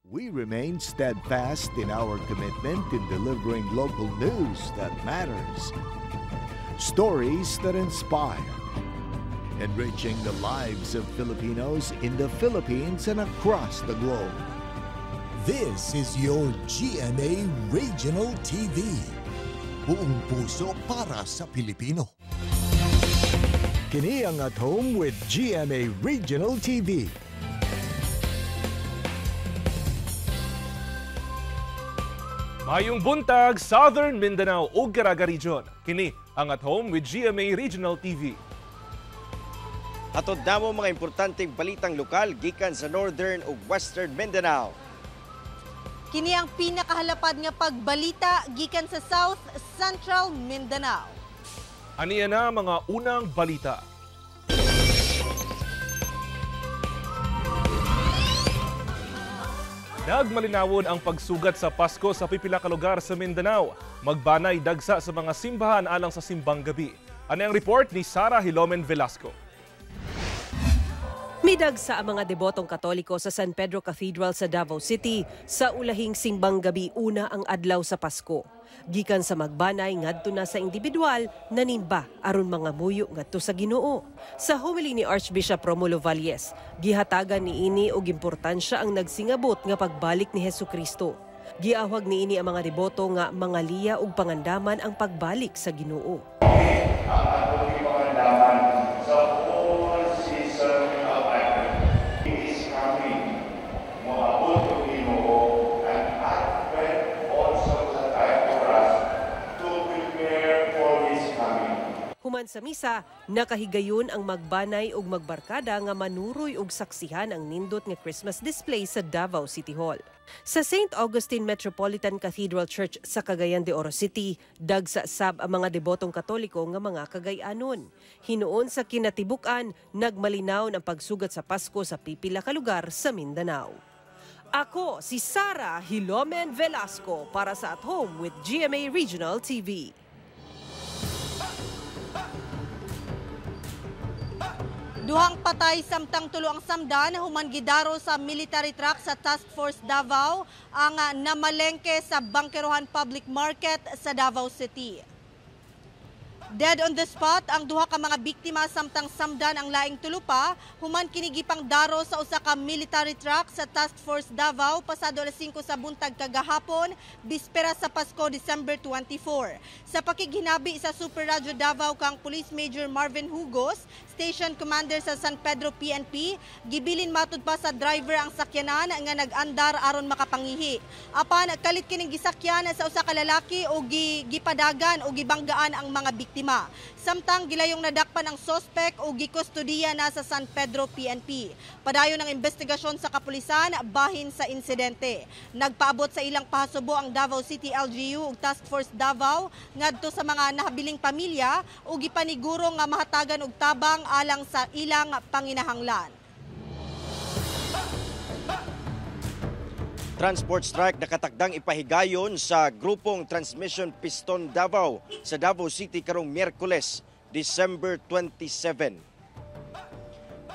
We remain steadfast in our commitment in delivering local news that matters. Stories that inspire. Enriching the lives of Filipinos in the Philippines and across the globe. This is your GMA Regional TV. Buong puso para sa Pilipino. Kini ang At Home with GMA Regional TV. Mayong buntag, Southern Mindanao ug Caraga Region. Kini ang At Home with GMA Regional TV. Atod namo mga importanteng balitang lokal gikan sa Northern ug Western Mindanao. Kini ang pinakahalapad nga pagbalita gikan sa South Central Mindanao. Aniya na mga unang balita. Nagmalinawon ang pagsugat sa Pasko sa pipila ka lugar sa Mindanao. Magbanay dagsa sa mga simbahan alang sa simbang gabi. Ano ang report ni Sara Hilomen Velasco? Midagsa ang mga debotong Katoliko sa San Pedro Cathedral sa Davao City sa ulahing simbang gabi una ang adlaw sa Pasko. Gikan sa magbanay ngadto na sa individual nanimba aron mga muyo ngadto sa Ginoo. Sa homily ni Archbishop Romulo Valles, gihatagan niini og importansya ang nagsingabot nga pagbalik ni Hesukristo. Giawhag niini ang mga deboto nga mangaliya og pangandaman ang pagbalik sa Ginoo. Human sa misa, nakahigayon ang magbanay ug magbarkada nga manuroy og saksihan ang nindot nga Christmas display sa Davao City Hall. Sa St. Augustine Metropolitan Cathedral Church sa Cagayan de Oro City, dagsa sab ang mga debotong Katoliko nga mga Cagayanon. Hinuon sa kinatibuk-an, nagmalinaw ang pagsugat sa Pasko sa pipila ka lugar sa Mindanao. Ako si Sara Hilomen Velasco para sa At Home with GMA Regional TV. Duhang patay samtang tulo ang samdan human gidaro sa military truck sa Task Force Davao ang namalengke sa Bangkerohan Public Market sa Davao City. Dead on the spot ang duha ka mga biktima samtang samdan ang laing tulo pa human kinigipang daro sa usa ka military truck sa Task Force Davao pasado alas 5 sa buntag kagahapon bispera sa Pasko December 24. Sa pakighinabi sa Super Radio Davao kang Police Major Marvin Hugos, Station Commander sa San Pedro PNP, gibilin matud pa sa driver ang sakyanan nga nag-andar aron makapangihi. Apan kalit kining gisakyan sa usa ka lalaki o gipadagan o gibanggaan ang mga biktima. Samtang gilayong nadakpan ang sospek o gikustudiya na sa San Pedro PNP. Padayon ang investigasyon sa kapulisan bahin sa insidente. Nagpaabot sa ilang pahasubo ang Davao City LGU ug Task Force Davao ngadto sa mga nahabiling pamilya o gipaniguro nga mahatagan og tabang alang sa ilang panginahanglan. Transport strike nakatakdang ipahigayon sa grupong Transmission Piston Davao sa Davao City karong Miyerkules, December 27.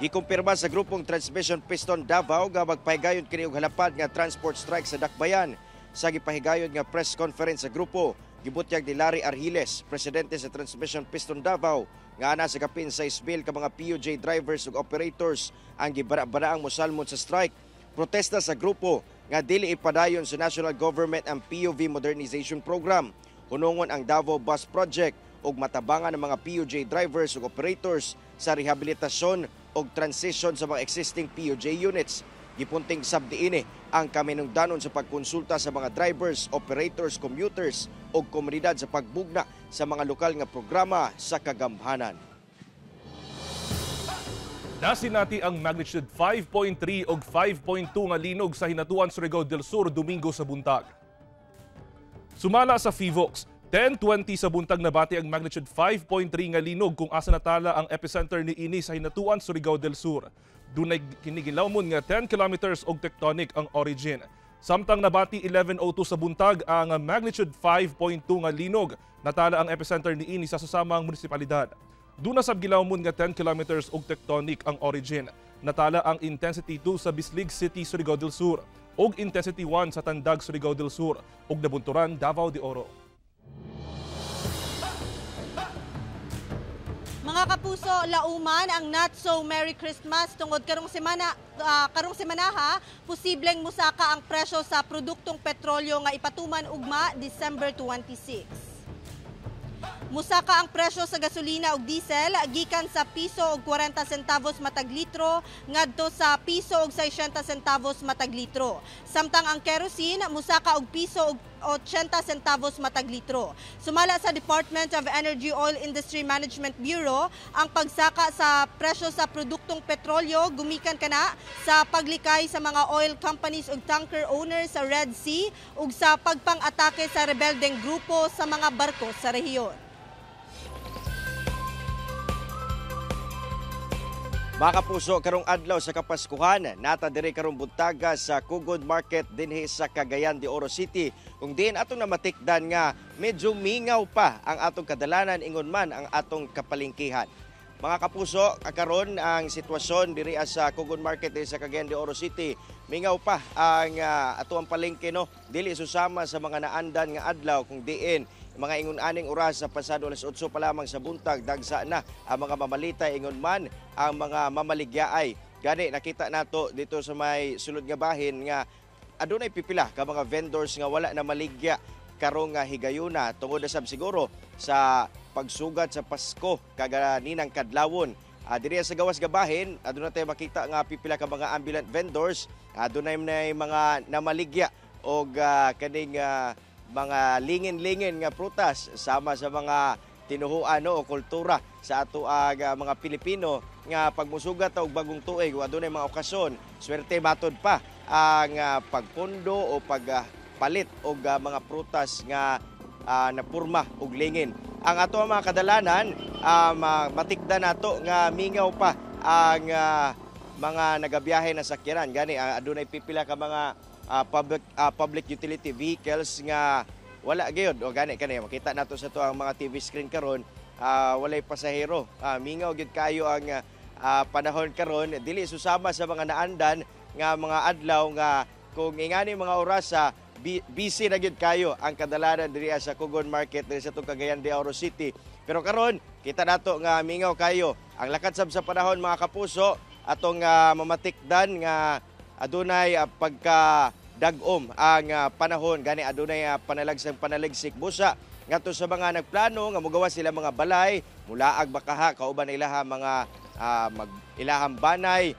Gikumpirma sa grupong Transmission Piston Davao nga magpahigayon kini og halapad nga transport strike sa Dakbayan. Sa gipahigayon nga press conference sa grupo, gibutyag ni Larry Arhiles, presidente sa Transmission Piston Davao, nga ana sa kapin 6,000 ka mga PUJ drivers ug operators ang gibara-baraang mosalmon sa strike. Protesta sa grupo nga dili ipadayon sa national government ang PUV modernization program. Hunungon ang Davao Bus Project ug matabangan ng mga PUJ drivers ug operators sa rehabilitasyon ug transition sa mga existing PUJ units. Gipunting sabdiine ang kaminungdanon sa pagkonsulta sa mga drivers, operators, commuters ug komunidad sa pagbugna sa mga lokal nga programa sa kagamhanan. Nasinati ang magnitude 5.3 o 5.2 nga linog sa Hinatuan, Surigao del Sur, Domingo sa buntag. Sumala sa FIVOX, 10:20 sa buntag nabati ang magnitude 5.3 nga linog kung asa natala ang epicenter ni ini sa Hinatuan, Surigao del Sur. Dunay kinigilawmon nga 10 kilometers og tectonic ang origin. Samtang nabati 11:02 sa buntag ang magnitude 5.2 nga linog, natala ang epicenter ni ini sa susamang munisipalidad. Duna sab gilawmon nga 10 kilometers og tectonic ang origin. Natala ang intensity 2 sa Bislig City, Surigao del Sur. ug Intensity 1 sa Tandag, Surigao del Sur ug Nabunturan, Davao de Oro. Mga kapuso, lauman ang not so Merry Christmas tungod karong semana posibleng musaka ang presyo sa produktong petrolyo nga ipatuman ugma December 26. Musaka ang presyo sa gasolina ug diesel gikan sa piso ug 40 centavos matag litro ngadto sa piso ug 60 centavos matag litro. Samtang ang kerosene musaka og piso ug 80 centavos matag litro. Sumala sa Department of Energy Oil Industry Management Bureau, ang pagsaka sa presyo sa produktong petrolyo gumikan kana sa paglikay sa mga oil companies ug tanker owners sa Red Sea ug sa pagpang-atake sa rebeldeng grupo sa mga barko sa rehiyon. Mga kapuso, karong adlaw sa Kapaskuhan, nata diri karong buntaga sa Kugod Market dinhi sa Cagayan de Oro City. Kung diin atong namatikdan nga medyo mingaw pa ang atong kadalanan ingon man ang atong kapalingkihan. Mga kapuso, karon ang sitwasyon diri sa Kugod Market diri sa Cagayan de Oro City. Mingaw pa ang atuang palengke no. Dili susama sa mga naandan nga adlaw kung diin mga ingon-aning oras sa pasado alas 8 pa lamang sa buntag, dagsa na ang mga mamalita ingon man ang mga mamaligyaay. Gani nakita nato dito sa may sulod nga bahin nga adunay pipila ka mga vendors nga wala na maligya karong higayuna tungod sab siguro sa pagsugat sa Pasko kaganinang kadlawon. Diri sa gawas nga bahin aduna tay makita nga pipila ka mga ambulant vendors, adunay mga namaligya og kaning mga lingin-lingin nga prutas sama sa mga tinuhuan o kultura sa ato mga Pilipino nga pagmusugat og bagong tuig o adunay mga okasyon swerte matod pa ang pagpundo o pagpalit og mga prutas nga napurma og lingin. Ang ato mga kadalanan matikdan nato nga mingaw pa ang mga nagabiyahe na sakyanan gani adunay pipila ka mga public utility vehicles nga wala gayud o gani kanay makita nato sa to ang mga TV screen karon walay pasahero. Mingaw gid kayo ang panahon karon dili susama sa mga naandan nga mga adlaw nga kung ingani mga oras busy na gid kayo ang kadalanan diri sa Kugod Market diri sa Cagayan de Oro City. Pero karon kita nato nga mingaw kayo ang lakad sab sa panahon mga kapuso atong mamatikdan nga adunay pagka dagom ang panahon gani adunay panaligsik busa ngadto sa mga nagplano nga mogawa sila mga balay mulaag bakaha kauban ilaha mga ilahang banay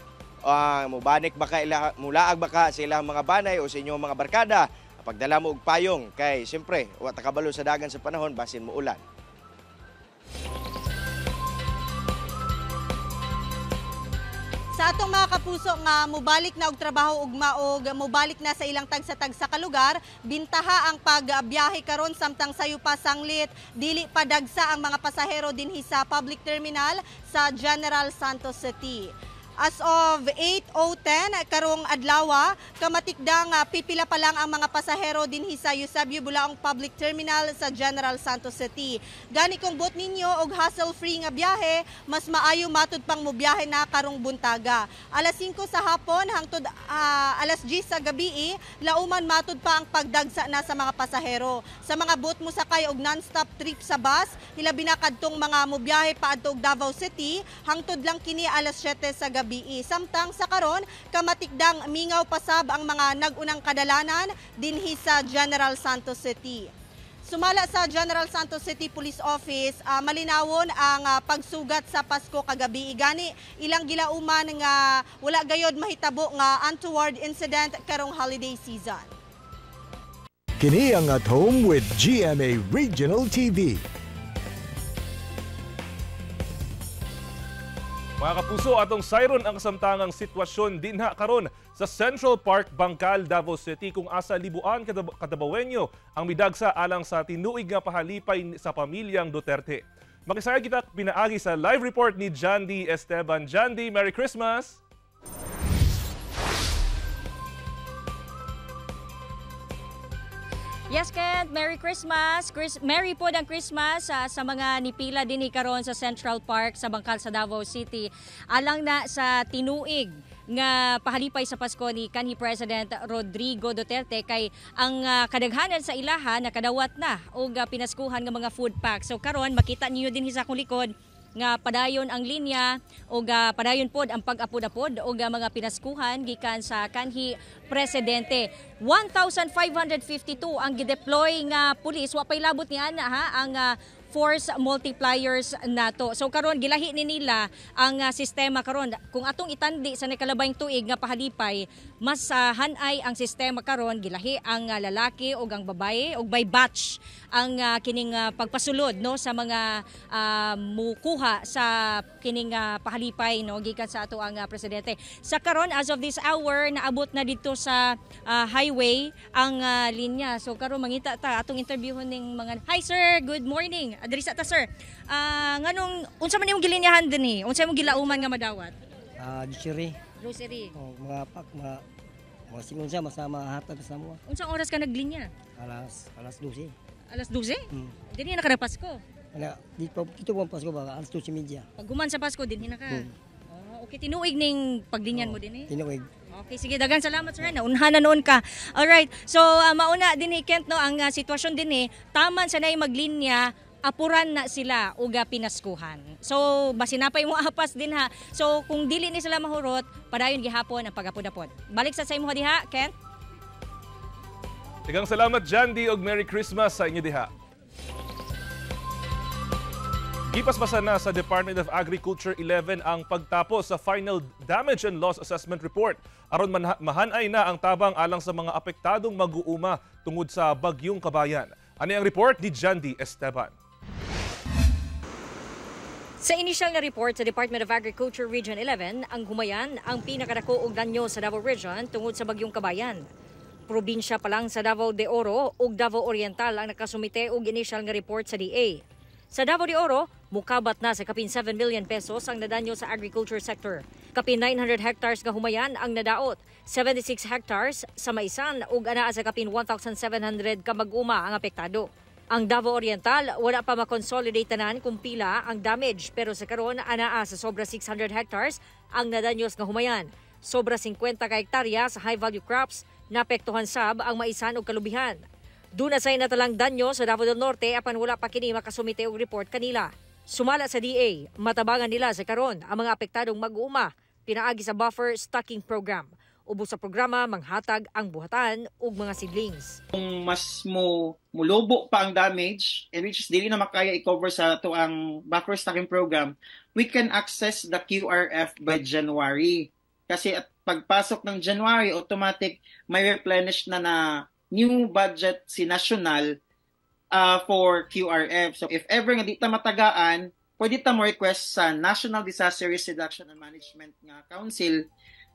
mubanik baka mulaag baka sa ilang mga banay o sa inyong mga barkada pagdala mo og payong kay siyempre wa ta kabalo sa dagan sa panahon basin mo ulan. Sa atong mga kapuso nga mubalik na og trabaho ugma og mubalik na sa ilang tagsa-tagsa ka lugar, bintaha ang pagbiyahe karon samtang sayo pa sanglit dili padagsa ang mga pasahero dinhi sa public terminal sa General Santos City. As of 8:10 karong adlaw, kamatikdang pipila pa lang ang mga pasahero dinhi sa Eusebio Bulaong Public Terminal sa General Santos City. Gani kung bot ninyo og hassle-free nga biyahe, mas maayo matud pang mobiyahe na karong buntaga. Alas 5 sa hapon hangtod alas 10 sa gabi, lauman matud pa ang pagdagsa na sa mga pasahero. Sa mga bot mo sakay og non-stop trip sa bus, hilabi na kadtong mga mobiyahe paadto og Davao City, hangtod lang kini alas 7 sa gabi. Samtang sa karon kamatikdang mingaw pasab ang mga nagunang kadalanan dinhi sa General Santos City. Sumala sa General Santos City Police Office, malinawon ang pagsugat sa Pasko kagabi. Gani ilang gilauman nga wala gayod mahitabo nga untoward incident karong holiday season. Kini ang At Home with GMA Regional TV. Mga kapuso, atong sayron ang kasamtangang sitwasyon dinha karon sa Central Park, Bangkal, Davao City kung asa libuan kadabawenyo ang midagsa alang sa tinuig nga pahalipay sa pamilyang Duterte. Makisaya kita pinaagi sa live report ni Jandy Esteban. Jandy, Merry Christmas! Yes, Kent. Merry Christmas. Merry po ang Christmas sa mga nipila din karon sa Central Park sa Bangkal sa Davao City. Alang na sa tinuig nga pahalipay sa Pasko ni kanhi President Rodrigo Duterte kay ang kadaghanan sa ilaha nakadawat na og pinaskuhan nga mga food pack. So karon makita niyo din sa akong likod nga padayon ang linya o padayon pod ang pag-apod-apod o mga pinaskuhan gikan sa kanhi presidente. 1,552 ang gideploy nga pulis. Wa pay labot niya na ha ang force multipliers nato. So karon gilahi ni nila ang sistema karon. Kung atong itandi sa nakalabayng tuig nga pahalipay, mas hanay ang sistema karon gilahi ang lalaki o ang babae og by batch ang kining pagpasulod no sa mga mukuha sa kining pahalipay no gikan sa ato ang presidente. Sa karon as of this hour naabot na dito sa highway ang linya. So karon mangita ta atong interviewon ning mga Hi sir, good morning. Diri sa ta sir. Nganong unsa man imong gilinyahan dinhi? Unsa imong gilauman nga madawat? Grocery. Grocery. Oh, mga pak, mga singon siya masama hatag sa mo. Unsang oras ka naglinya? Alas 12. Alas 12? Dinhi na ka na Pasko. Ana dito po Pasko ba alas 12:30. Pag guman sa Pasko dinhi na ka. Okay, tinuig ning paglinyan mo dinhi. Tinuig. Okay, sige, dagan salamat sir. Naunhan na noon ka. All right. So mauna dinhi Kent no ang sitwasyon dinhi, taman sa nay maglinya apuran na sila uga pinaskuhan. So basinapay mo apas din ha. So kung dili ni sila mahurot, padayon gihapon ang pagapod-apod. Balik sa imo diha, Kent. Tigang salamat Jandy og Merry Christmas sa inyo diha. Gipaspasan na sa Department of Agriculture 11 ang pagtapos sa final damage and loss assessment report. Aron mahanay na ang tabang alang sa mga apektadong mag-uuma tungod sa bagyong Kabayan. Ano ang report ni Jandy Esteban? Sa initial na report sa Department of Agriculture Region 11, ang Humayan ang pinakadako og danyo sa Davao Region tungod sa bagyong Kabayan. Probinsya pa lang sa Davao de Oro ug Davao Oriental ang nakasumite og initial nga report sa DA. Sa Davao de Oro, mukabat na sa kapin 7 million pesos ang nadanyo sa agriculture sector. Kapin 900 hectares nga Humayan ang nadaot, 76 hectares sa Maisan ug anaa sa kapin 1,700 ka mag-uma ang apektado. Ang Davao Oriental wala pa makonsolidate tanan kung pila ang damage pero sa karon anaa sa sobra 600 hectares ang nadanyos nga Humayan. Sobra 50 ka hektarya sa high value crops naapektuhan sab ang Maisan ug Kalubihan. Duna say natalang danyo sa Davao del Norte apan wala pa kini makasumite og report kanila. Sumala sa DA, matabangan nila sa karon ang mga apektadong mag-uuma pinaagi sa buffer stocking program. Ubos sa programa manghatag ang buhatan ug mga seedlings. Kung mas mulobo pa ang damage and which is dili na makaya i-cover sa to ang buffer stocking program, we can access the QRF by January. Kasi at pagpasok ng January, automatic may replenish na new budget si national for QRF. So if ever nga di ta matagaan, pwede ta mo request sa National Disaster Risk Reduction and Management nga Council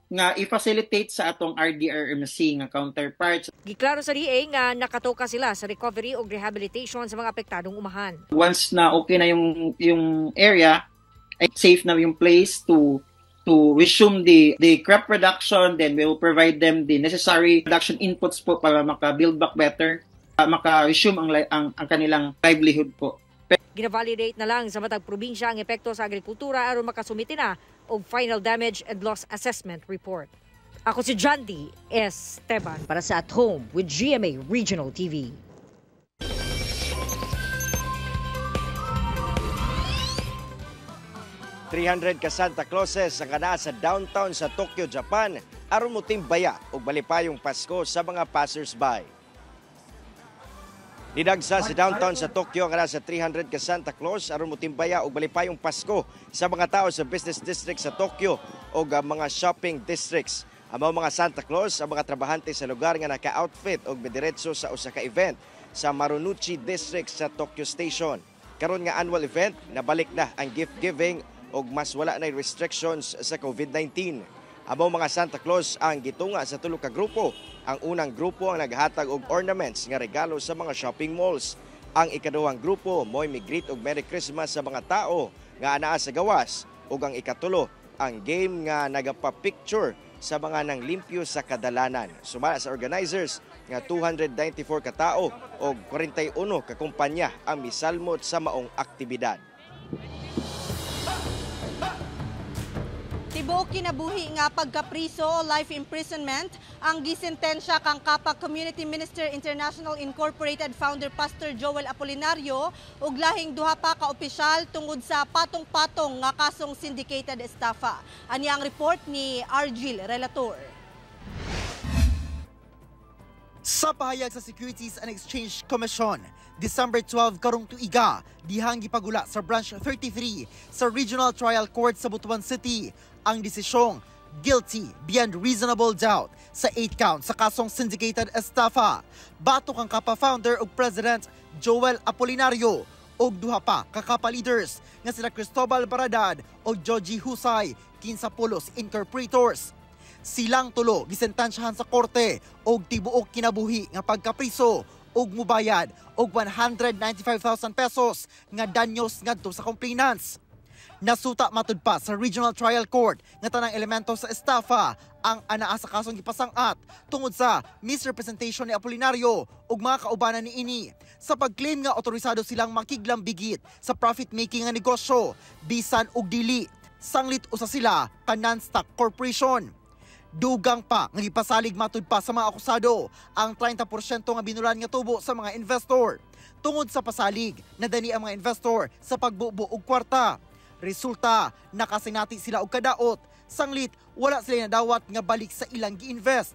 nga i-facilitate sa atong RDRMC nga counterparts. Giklaro sa DA nga nakatoka sila sa recovery o rehabilitation sa mga apektadong umahan. Once na okay na yung area, ay safe na yung place to resume the crop production, then we will provide them the necessary production inputs po para maka-build back better, maka-resume ang kanilang livelihood po. Gina-validate na lang sa matag probinsya ang epekto sa agrikultura aron makasumite na og final damage and loss assessment report. Ako si Jandy Esteban para sa At Home with GMA Regional TV. $300 ka Santa Clauses ang kana sa downtown sa Tokyo, Japan aron mo timbaya og malipayong Pasko sa mga passers-by. Nidagsa sa downtown sa Tokyo ang kana sa 300 ka Santa Claus aron mo timbaya og malipayong Pasko sa mga tao sa business district sa Tokyo o mga shopping districts. Ang mga Santa Claus ang mga trabahante sa lugar nga naka-outfit og midiretso sa usa ka event sa Marunouchi District sa Tokyo Station. Karon nga annual event, nabalik na ang gift giving og mas wala na restrictions sa COVID-19. Ang mga Santa Claus ang gitunga sa tulo ka grupo. Ang unang grupo ang naghatag og ornaments nga regalo sa mga shopping malls. Ang ikaduhang grupo mo'y migreet og Merry Christmas sa mga tao nga anaa sa gawas. Ug ang ikatulo, ang game nga nagapa-picture sa mga nanglimpyo sa kadalanan. Sumala sa organizers nga 294 ka tao o 41 ka kumpanya ang misalmot sa maong aktibidad. tibuok kinabuhi nga pagkapriso o life imprisonment ang gisentensya kang Kapa Community Minister International Incorporated founder Pastor Joel Apolinario ug lahing duha pa ka opisyal tungod sa patong-patong nga kasong syndicated estafa. Ani ang report ni Argil Relator. Sa pahayag sa Securities and Exchange Commission, December 12 karong tuiga, dihang gipagula sa Branch 33 sa Regional Trial Court sa Butuan City ang desisyong guilty beyond reasonable doubt sa 8 count sa kasong syndicated estafa. Batok ang Kapa founder ug President Joel Apolinario ug duha pa ka Kapa leaders nga sila Cristobal Baradad ug Joji Husay, 15 incorporators. Silang tulo gisentansyahan sa korte og tibuok kinabuhi nga pagkapriso og mubayad og 195,000 pesos nga danyos ngadto sa complainants. Nasuta matud pa sa Regional Trial Court nga tanang elemento sa estafa ang anaa sa kasong gipasang-at tungod sa misrepresentation ni Apolinario ug mga kaubanan ni ini sa pagclaim nga otorisado silang makiglambigit sa profit-making nga negosyo bisan og dili sanglit usa sila ka non-stock corporation. Dugang pa nga gipasalig matud pa sa mga akusado ang 30% nga binulan nga tubo sa mga investor. Tungod sa pasalig, nadani ang mga investor sa pagbubo og kwarta. Resulta, nakasinati sila og kadaot, sanglit wala sila nadawat nga balik sa ilang gi-invest.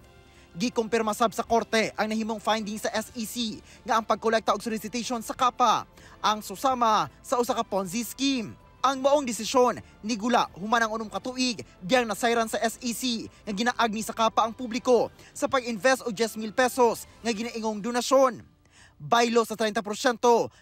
Gikumpirma sab sa korte ang nahimong finding sa SEC nga ang pagkolekta og solicitation sa Kapa ang susama sa usa ka Ponzi scheme. Ang maong desisyon ni Gula human ang unong katuig diyang nasayran sa SEC nga ginaagni sa Kapa ang publiko sa pag-invest og 10,000 pesos nga ginaingong donasyon. Baylo sa 30%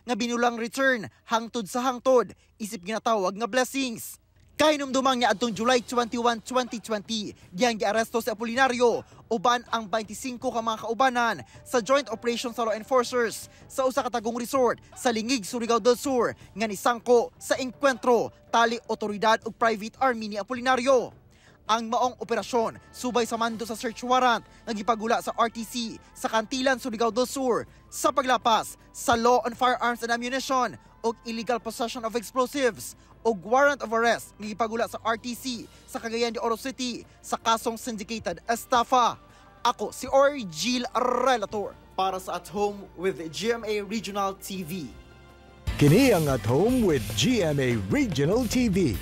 nga binulang return hangtod sa hangtod isip ginatawag nga blessings. Kahinumdumang niya adtong July 21, 2020, diyang giaresto si Apolinario uban ang 25 ka mga kaubanan sa joint operation sa law enforcers sa usa ka tagong resort sa Lingig, Surigao del Sur nga nisangko sa engkwentro tali otoridad ug private army ni Apolinario. Ang maong operasyon subay sa mando sa search warrant nga gipagula sa RTC sa Kantilan, Surigao del Sur sa paglapas sa law on firearms and ammunition ug illegal possession of explosives ug warrant of arrest nga gipagula sa RTC sa Cagayan de Oro City sa kasong syndicated estafa. Ako si Argil Relator para sa At Home with GMA Regional TV. Kini ang At Home with GMA Regional TV.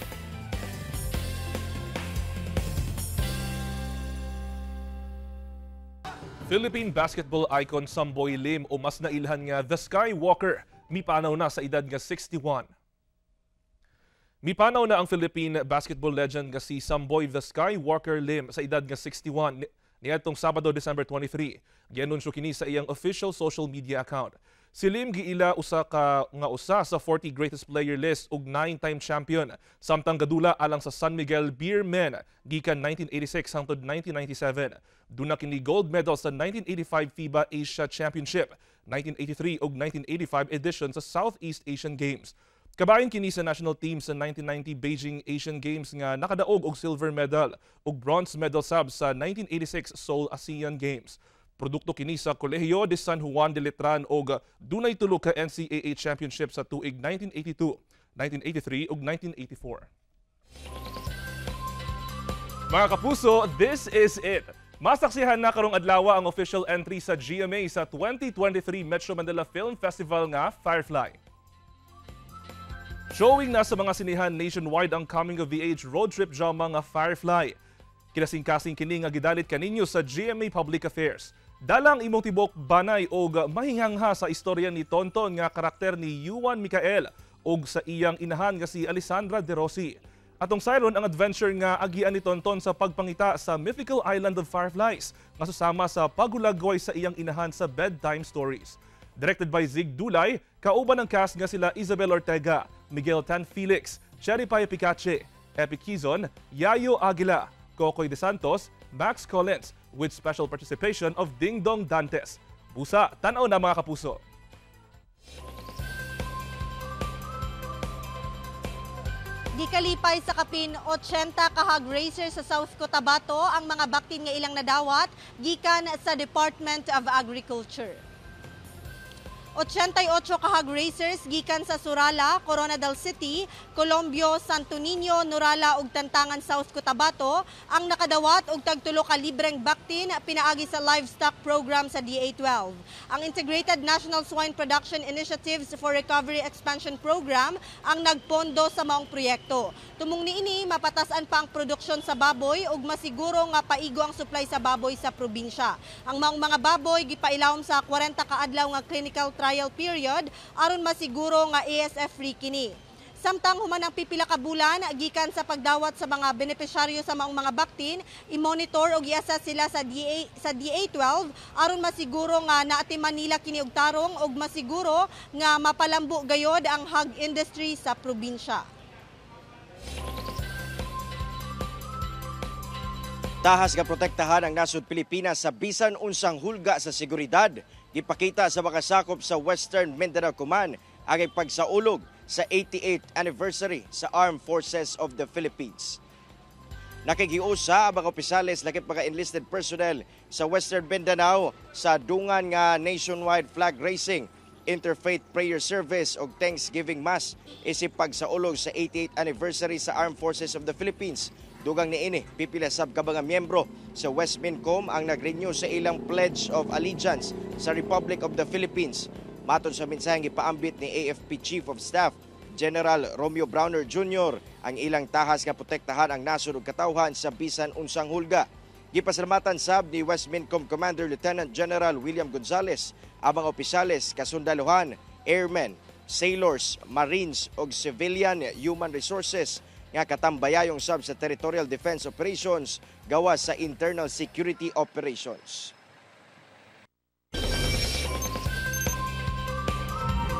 Philippine basketball icon Samboy Lim o mas nailhan nga The Skywalker mipanaw na sa edad nga 61. Mipanaw na ang Philippine basketball legend nga si Samboy The Skywalker Lim sa edad nga 61 niadtong Sabado, December 23. Gianunsyo kini sa iyang official social media account. Si Lim giila usa sa 40 greatest player list ug 9-time champion samtang gadula alang sa San Miguel Beer Men gikan 1986 hangtod 1997. Duna kini gold medal sa 1985 FIBA Asia Championship, 1983 ug 1985 edition sa Southeast Asian Games. Kabahin kini sa national team sa 1990 Beijing Asian Games nga nakadaog og silver medal ug bronze medal sab sa 1986 Seoul ASEAN Games. Produkto kini sa Kolehiyo de San Juan de Letran og dunay tulo ka NCAA championship sa tuig 1982, 1983 ug 1984. Mga kapuso, this is it. Masaksihan na karong adlaw ang official entry sa GMA sa 2023 Metro Manila Film Festival nga Firefly. Showing na sa mga sinihan nationwide ang coming-of-the-age road trip drama nga Firefly. Kinasing-kasing kini nga gidalit kaninyo sa GMA Public Affairs. Dalang imong tibok banay og mahinghangha sa istorya ni Tonton nga karakter ni Yuan Micael og sa iyang inahan nga si Alessandra De Rossi. Atong sayron ang adventure nga agian ni Tonton sa pagpangita sa mythical island of Fireflies nga susama sa pagulagway sa iyang inahan sa bedtime stories. Directed by Zig Dulay, kauban ng cast nga sila Isabel Ortega, Miguel Tan Felix, Cherry Paya Picache, Epi Quizon, Yayo Aguila, Cocoy De Santos, Max Collins, with special participation of Ding Dong Dantes. Busa, tanaw na mga kapuso. Gikalipay sa kapin 80 ka hog racer sa South Cotabato ang mga baktin nga ilang nadawat gikan sa Department of Agriculture. 88 kahag racers gikan sa Surala, Coronadal City, Colombio, Santo Niño, Nurala ug Tantangan, South Cotabato ang nakadawat og tagtulo ka libreng baktin pinaagi sa livestock program sa DA12. Ang Integrated National Swine Production Initiatives for Recovery Expansion Program ang nagpondo sa maong proyekto. Tumong niini mapatasan pa ang produksyon sa baboy ug masiguro nga paigo ang supply sa baboy sa probinsya. Ang maong mga baboy gipailawom sa 40 ka adlaw nga clinical trial period aron masiguro nga ASF free kini. Samtang human ang pipila ka bulan gikan sa pagdawat sa mga benepisyaryo sa maong mga baktin, i-monitor og i-assess sila sa DA12 aron masiguro nga naatiman nila kini og tarong og masiguro nga mapalambo gayod ang hog industry sa probinsya. Tahas nga protektahan ang nasod Pilipinas sa bisan unsang hulga sa seguridad. Gipakita sa makasakop sa Western Mindanao Command ang pagsaulog sa 88th anniversary sa Armed Forces of the Philippines. Nakigiusa ang mga opisales lakip mga enlisted personnel sa Western Mindanao sa dungan nga nationwide flag raising, interfaith prayer service o Thanksgiving Mass isip pagsaulog sa 88th anniversary sa Armed Forces of the Philippines. Dugang niini, pipila sab ka mga miyembro sa Westmincom ang nag-renew sa ilang Pledge of Allegiance sa Republic of the Philippines. Maton sa mensaheng ipaambit ni AFP Chief of Staff General Romeo Browner Jr. ang ilang tahas nga protektahan ang nasod ug katawhan sa bisan unsang hulga. Gipasalamatan sab ni Westmincom Commander Lieutenant General William Gonzales ang mga opisyales, kasundaluhan, airmen, sailors, marines ug civilian human resources nga katambayayong sab sa Territorial Defense Operations gawas sa Internal Security Operations.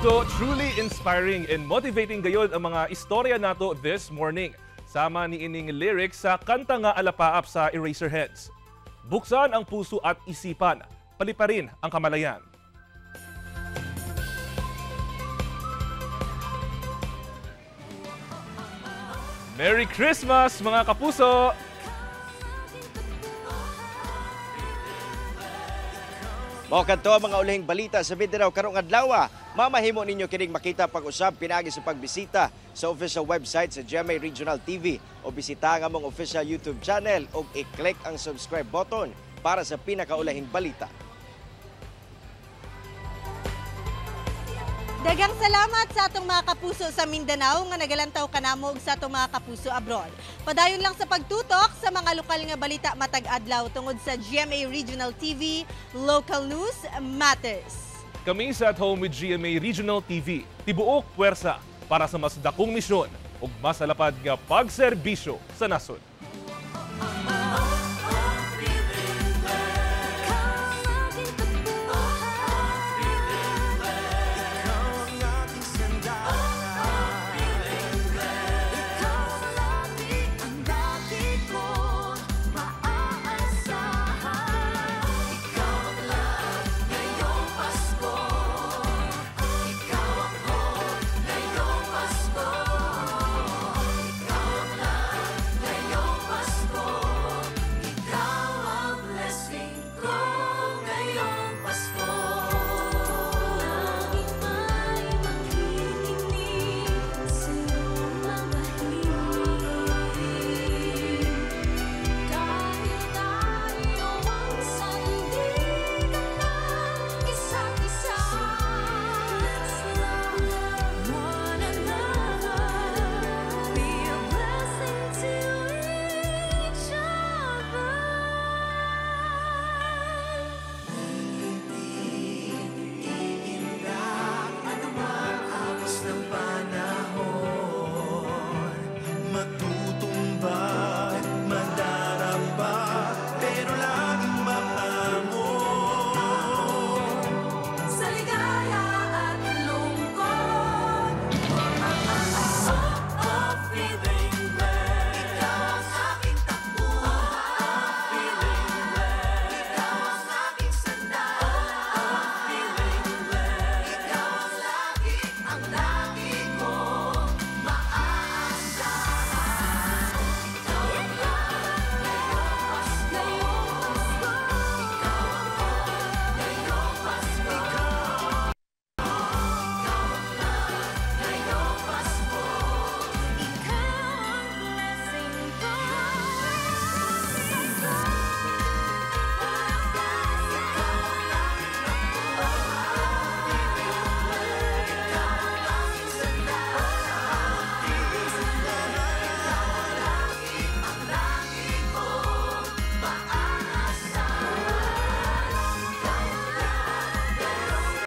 So, truly inspiring and motivating gayod ang mga istorya nato this morning. Sama ni ining lyrics sa kanta nga alapaap sa Eraserheads. Buksan ang puso at isipan, paliparin ang kamalayan. Merry Christmas mga kapuso! Mao kadto ang mga ulihing balita sa Mindanao karong adlaw. Mamahimo ninyo kining makita pag-usab pinaagi sa pagbisita sa official website sa GMA Regional TV o bisita ang among official YouTube channel o i-click ang subscribe button para sa pinakaulahing balita. Daghang salamat sa atong mga kapuso sa Mindanao nga nagalantaw kanamo sa atong mga kapuso abroad. Padayon lang sa pagtutok sa mga lokal nga balita matag adlaw tungod sa GMA Regional TV, Local News Matters. Kami sa At Home with GMA Regional TV, tibuok puwersa para sa mas dakong misyon ug mas alapad nga pagserbisyo sa nasod.